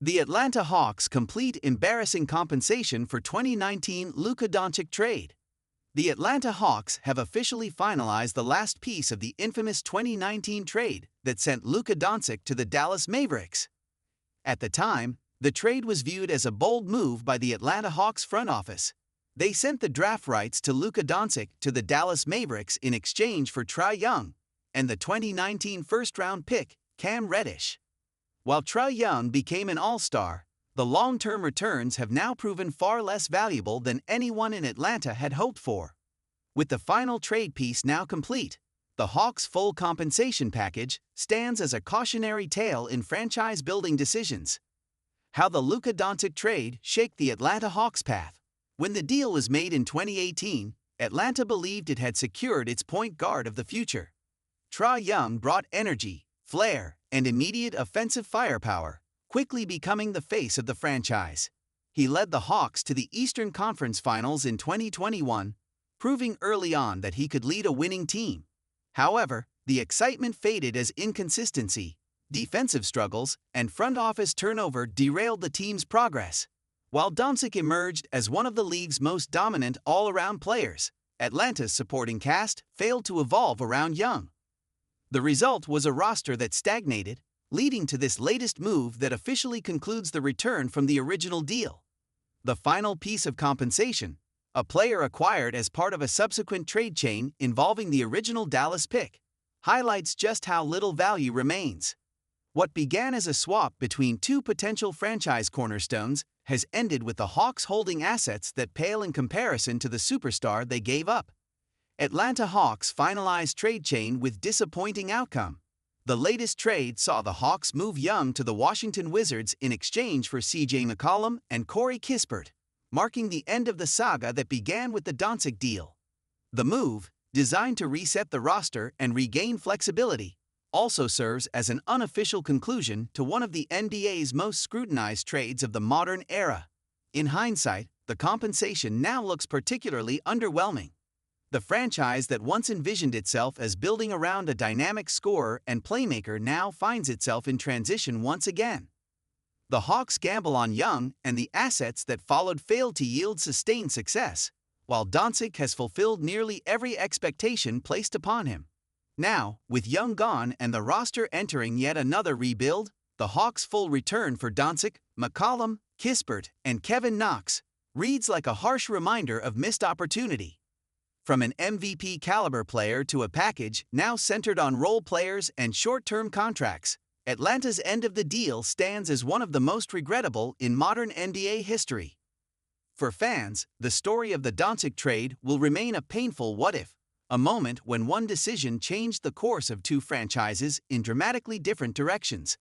The Atlanta Hawks complete embarrassing compensation for 2019 Luka Doncic trade. The Atlanta Hawks have officially finalized the last piece of the infamous 2019 trade that sent Luka Doncic to the Dallas Mavericks. At the time, the trade was viewed as a bold move by the Atlanta Hawks front office. They sent the draft rights to Luka Doncic to the Dallas Mavericks in exchange for Trae Young and the 2019 first-round pick, Cam Reddish. While Trae Young became an all-star, the long-term returns have now proven far less valuable than anyone in Atlanta had hoped for. With the final trade piece now complete, the Hawks' full compensation package stands as a cautionary tale in franchise-building decisions. How the Luka Doncic trade shaped the Atlanta Hawks' path. When the deal was made in 2018, Atlanta believed it had secured its point guard of the future. Trae Young brought energy, flair, and immediate offensive firepower, quickly becoming the face of the franchise. He led the Hawks to the Eastern Conference Finals in 2021, proving early on that he could lead a winning team. However, the excitement faded as inconsistency, defensive struggles, and front office turnover derailed the team's progress. While Doncic emerged as one of the league's most dominant all-around players, Atlanta's supporting cast failed to evolve around Young. The result was a roster that stagnated, leading to this latest move that officially concludes the return from the original deal. The final piece of compensation, a player acquired as part of a subsequent trade chain involving the original Dallas pick, highlights just how little value remains. What began as a swap between two potential franchise cornerstones has ended with the Hawks holding assets that pale in comparison to the superstar they gave up. Atlanta Hawks finalized trade chain with disappointing outcome. The latest trade saw the Hawks move Young to the Washington Wizards in exchange for C.J. McCollum and Corey Kispert, marking the end of the saga that began with the Doncic deal. The move, designed to reset the roster and regain flexibility, also serves as an unofficial conclusion to one of the NBA's most scrutinized trades of the modern era. In hindsight, the compensation now looks particularly underwhelming. The franchise that once envisioned itself as building around a dynamic scorer and playmaker now finds itself in transition once again. The Hawks' gamble on Young and the assets that followed failed to yield sustained success, while Doncic has fulfilled nearly every expectation placed upon him. Now, with Young gone and the roster entering yet another rebuild, the Hawks' full return for Doncic, McCollum, Kispert, and Kevin Knox reads like a harsh reminder of missed opportunity. From an MVP-caliber player to a package now centered on role players and short-term contracts, Atlanta's end of the deal stands as one of the most regrettable in modern NBA history. For fans, the story of the Doncic trade will remain a painful what-if, a moment when one decision changed the course of two franchises in dramatically different directions.